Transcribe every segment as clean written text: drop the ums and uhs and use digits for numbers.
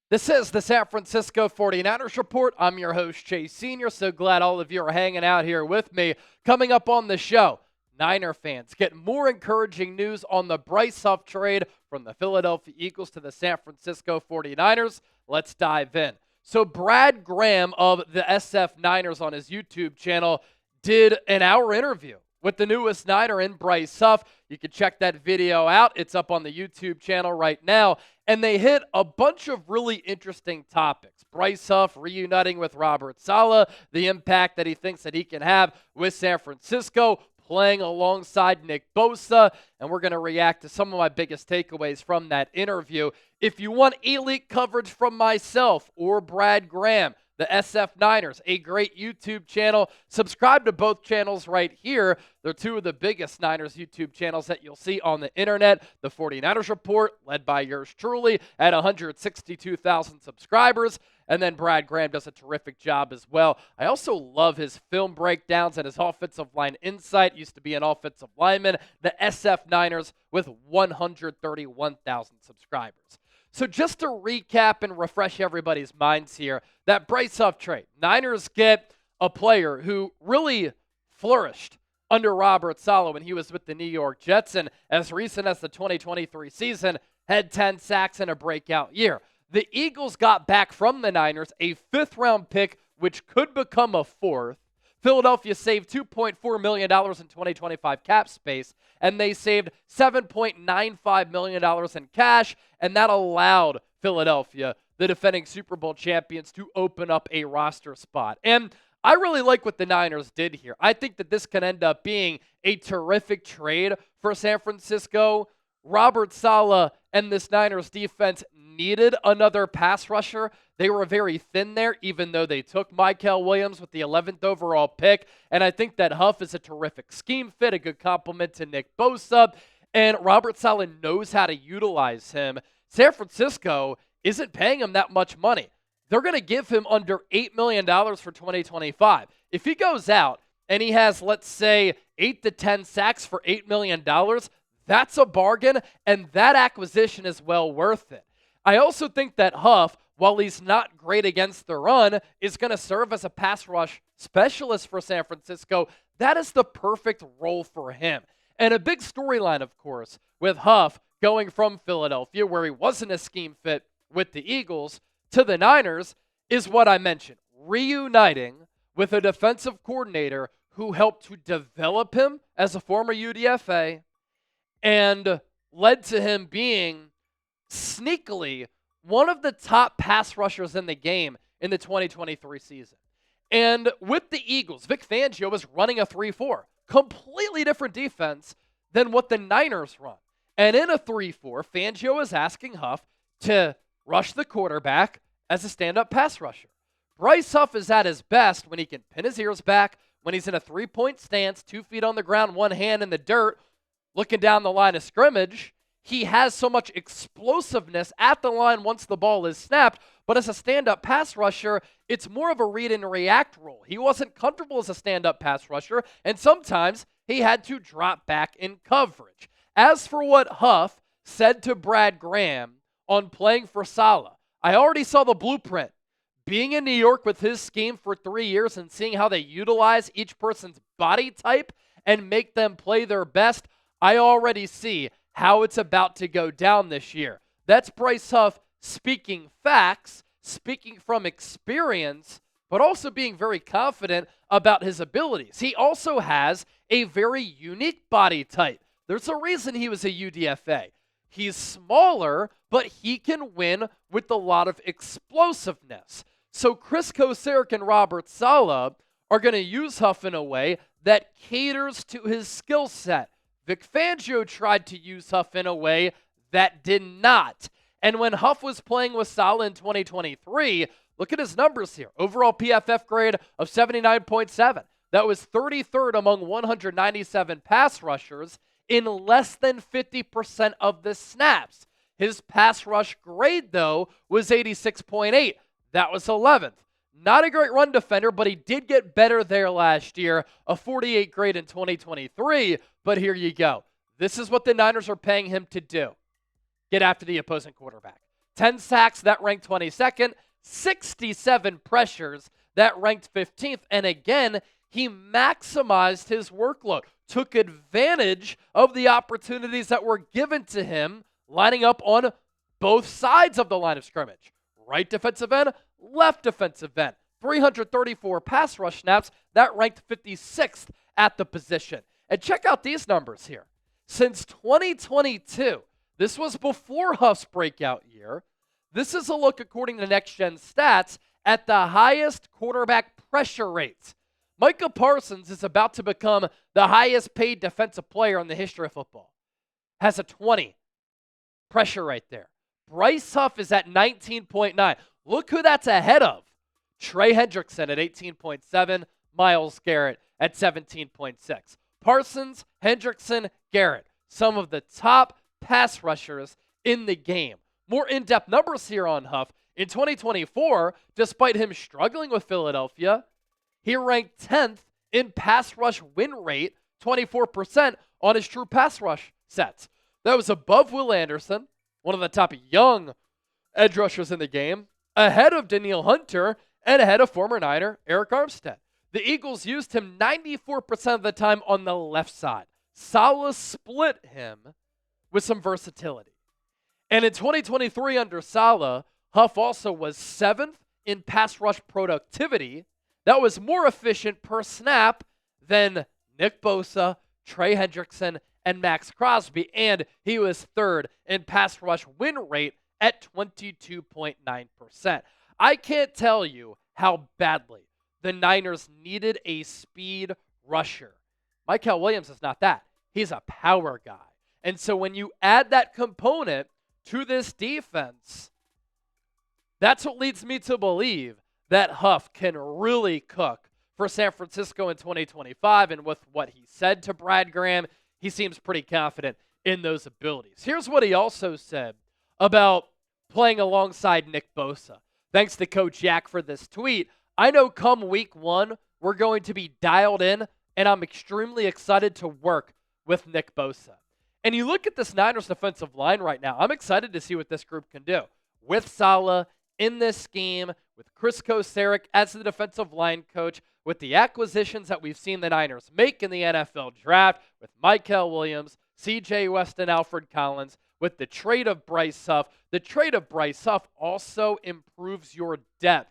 This is the San Francisco 49ers Report. I'm your host, Chase Sr. So glad all of you are hanging out here with me. Coming up on the show, Niner fans get more encouraging news on the Bryce Huff trade from the Philadelphia Eagles to the San Francisco 49ers. Let's dive in. So Brad Graham of the SF Niners on his YouTube channel did an hour interview with the newest Niner in Bryce Huff. You can check that video out. It's up on the YouTube channel right now. And they hit a bunch of really interesting topics. Bryce Huff reuniting with Robert Saleh, the impact that he thinks that he can have with San Francisco, playing alongside Nick Bosa, and we're going to react to some of my biggest takeaways from that interview. If you want elite coverage from myself or Brad Graham, the SF Niners, a great YouTube channel. Subscribe to both channels right here. They're two of the biggest Niners YouTube channels that you'll see on the internet. The 49ers Report, led by yours truly, at 162,000 subscribers. And then Brad Graham does a terrific job as well. I also love his film breakdowns and his offensive line insight. Used to be an offensive lineman. The SF Niners with 131,000 subscribers. So just to recap and refresh everybody's minds here, that Bryce Huff trade. Niners get a player who really flourished under Robert Saleh when he was with the New York Jets, and as recent as the 2023 season, had 10 sacks in a breakout year. The Eagles got back from the Niners a fifth-round pick, which could become a fourth. Philadelphia saved $2.4 million in 2025 cap space, and they saved $7.95 million in cash, and that allowed Philadelphia, the defending Super Bowl champions, to open up a roster spot. And I really like what the Niners did here. I think that this can end up being a terrific trade for San Francisco. Robert Saleh and this Niners defense needed another pass rusher. They were very thin there, even though they took Mykel Williams with the 11th overall pick. And I think that Huff is a terrific scheme fit, a good compliment to Nick Bosa. And Robert Saleh knows how to utilize him. San Francisco isn't paying him that much money. They're going to give him under $8 million for 2025. If he goes out and he has, let's say, 8 to 10 sacks for $8 million, that's a bargain, and that acquisition is well worth it. I also think that Huff, while he's not great against the run, is going to serve as a pass rush specialist for San Francisco. That is the perfect role for him. And a big storyline, of course, with Huff going from Philadelphia, where he wasn't a scheme fit with the Eagles, to the Niners, is what I mentioned. Reuniting with a defensive coordinator who helped to develop him as a former UDFA and led to him being sneakily one of the top pass rushers in the game in the 2023 season. And with the Eagles, Vic Fangio was running a 3-4, completely different defense than what the Niners run. And in a 3-4, Fangio is asking Huff to rush the quarterback as a stand-up pass rusher. Bryce Huff is at his best when he can pin his ears back, when he's in a three-point stance, 2 feet on the ground, one hand in the dirt, looking down the line of scrimmage. He has so much explosiveness at the line once the ball is snapped, but as a stand-up pass rusher, it's more of a read and react role. He wasn't comfortable as a stand-up pass rusher, and sometimes he had to drop back in coverage. As for what Huff said to Brad Graham on playing for Saleh, I already saw the blueprint. Being in New York with his scheme for 3 years and seeing how they utilize each person's body type and make them play their best, I already see how it's about to go down this year. That's Bryce Huff speaking facts, speaking from experience, but also being very confident about his abilities. He also has a very unique body type. There's a reason he was a UDFA. He's smaller, but he can win with a lot of explosiveness. So Chris Kocurek and Robert Saleh are going to use Huff in a way that caters to his skill set. Vic Fangio tried to use Huff in a way that did not. And when Huff was playing with Saleh in 2023, look at his numbers here. Overall PFF grade of 79.7. That was 33rd among 197 pass rushers in less than 50% of the snaps. His pass rush grade, though, was 86.8. That was 11th. Not a great run defender, but he did get better there last year. A 48 grade in 2023, but here you go. This is what the Niners are paying him to do. Get after the opposing quarterback. 10 sacks, that ranked 22nd. 67 pressures, that ranked 15th. And again, he maximized his workload, took advantage of the opportunities that were given to him, lining up on both sides of the line of scrimmage. Right defensive end, left defensive end. 334 pass rush snaps, that ranked 56th at the position. And check out these numbers here. Since 2022, this was before Huff's breakout year. This is a look, according to Next Gen Stats, at the highest quarterback pressure rates. Micah Parsons is about to become the highest paid defensive player in the history of football. Has a 20 pressure rate there. Bryce Huff is at 19.9. Look who that's ahead of. Trey Hendrickson at 18.7. Myles Garrett at 17.6. Parsons, Hendrickson, Garrett, some of the top pass rushers in the game. More in-depth numbers here on Huff. In 2024, despite him struggling with Philadelphia, he ranked 10th in pass rush win rate, 24% on his true pass rush sets. That was above Will Anderson, one of the top young edge rushers in the game, ahead of Danielle Hunter, and ahead of former Niner Eric Armstead. The Eagles used him 94% of the time on the left side. Saleh split him with some versatility. And in 2023 under Saleh, Huff also was 7th in pass rush productivity. That was more efficient per snap than Nick Bosa, Trey Hendrickson, and Max Crosby. And he was 3rd in pass rush win rate at 22.9%. I can't tell you how badly the Niners needed a speed rusher. Mykel Williams is not that. He's a power guy. And so when you add that component to this defense, that's what leads me to believe that Huff can really cook for San Francisco in 2025. And with what he said to Brad Graham, he seems pretty confident in those abilities. Here's what he also said about playing alongside Nick Bosa. Thanks to Coach Yak for this tweet. I know come week 1, we're going to be dialed in, and I'm extremely excited to work with Nick Bosa. And you look at this Niners defensive line right now, I'm excited to see what this group can do. With Saleh in this scheme, with Chris Kocurek as the defensive line coach, with the acquisitions that we've seen the Niners make in the NFL draft, with Mykel Williams, C.J. West, and Alfred Collins, with the trade of Bryce Huff. The trade of Bryce Huff also improves your depth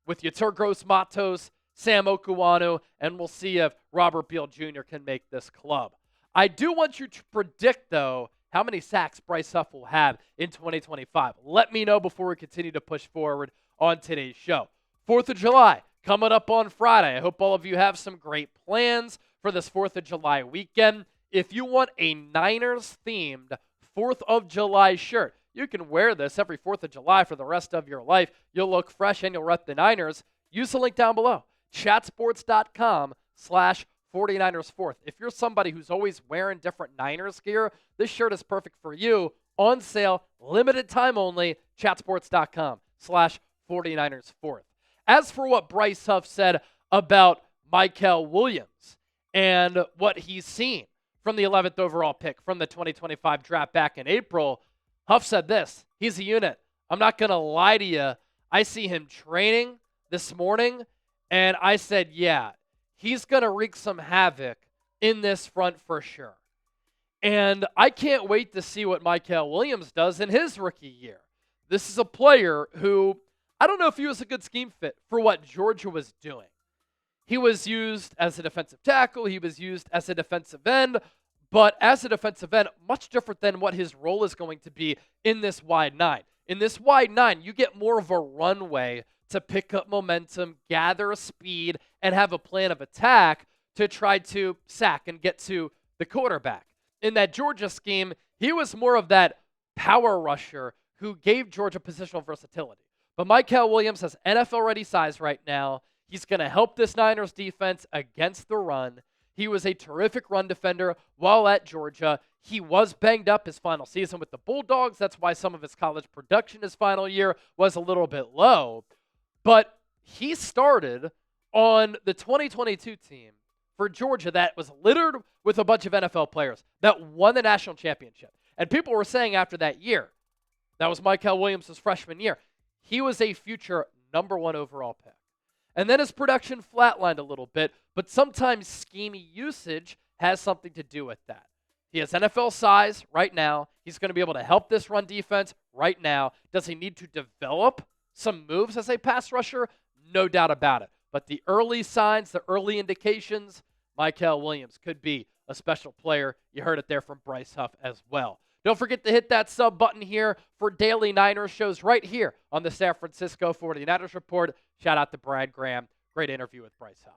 with Yetur Gross-Matos, Sam Okuwanu, and we'll see if Robert Beal Jr. can make this club. I do want you to predict, though, how many sacks Bryce Huff will have in 2025. Let me know before we continue to push forward on today's show. 4th of July, coming up on Friday. I hope all of you have some great plans for this 4th of July weekend. If you want a Niners-themed 4th of July shirt, you can wear this every 4th of July for the rest of your life. You'll look fresh and you'll rep the Niners. Use the link down below, chatsports.com/49ers4th. If you're somebody who's always wearing different Niners gear, this shirt is perfect for you. On sale, limited time only, chatsports.com/49ers4th. As for what Bryce Huff said about Mykel Williams and what he's seen from the 11th overall pick from the 2025 draft back in April, Huff said this: he's a unit. I'm not going to lie to you. I see him training this morning, and I said, yeah, he's going to wreak some havoc in this front for sure. And I can't wait to see what Mykel Williams does in his rookie year. This is a player who, I don't know if he was a good scheme fit for what Georgia was doing. He was used as a defensive tackle. He was used as a defensive end. But as a defensive end, much different than what his role is going to be in this wide 9. In this wide 9, you get more of a runway to pick up momentum, gather speed, and have a plan of attack to try to sack and get to the quarterback. In that Georgia scheme, he was more of that power rusher who gave Georgia positional versatility. But Mykel Williams has NFL-ready size right now. He's going to help this Niners defense against the run. He was a terrific run defender while at Georgia. He was banged up his final season with the Bulldogs. That's why some of his college production his final year was a little bit low. But he started on the 2022 team for Georgia that was littered with a bunch of NFL players that won the national championship. And people were saying after that year, That was Mykel Williams' freshman year. He was a future number 1 overall pick. And then his production flatlined a little bit, but sometimes schemey usage has something to do with that. He has NFL size right now. He's going to be able to help this run defense right now. Does he need to develop some moves as a pass rusher? No doubt about it. But the early signs, the early indications, Mykel Williams could be a special player. You heard it there from Bryce Huff as well. Don't forget to hit that sub button here for daily Niners shows right here on the San Francisco 49ers Report. Shout out to Brad Graham. Great interview with Bryce Huff.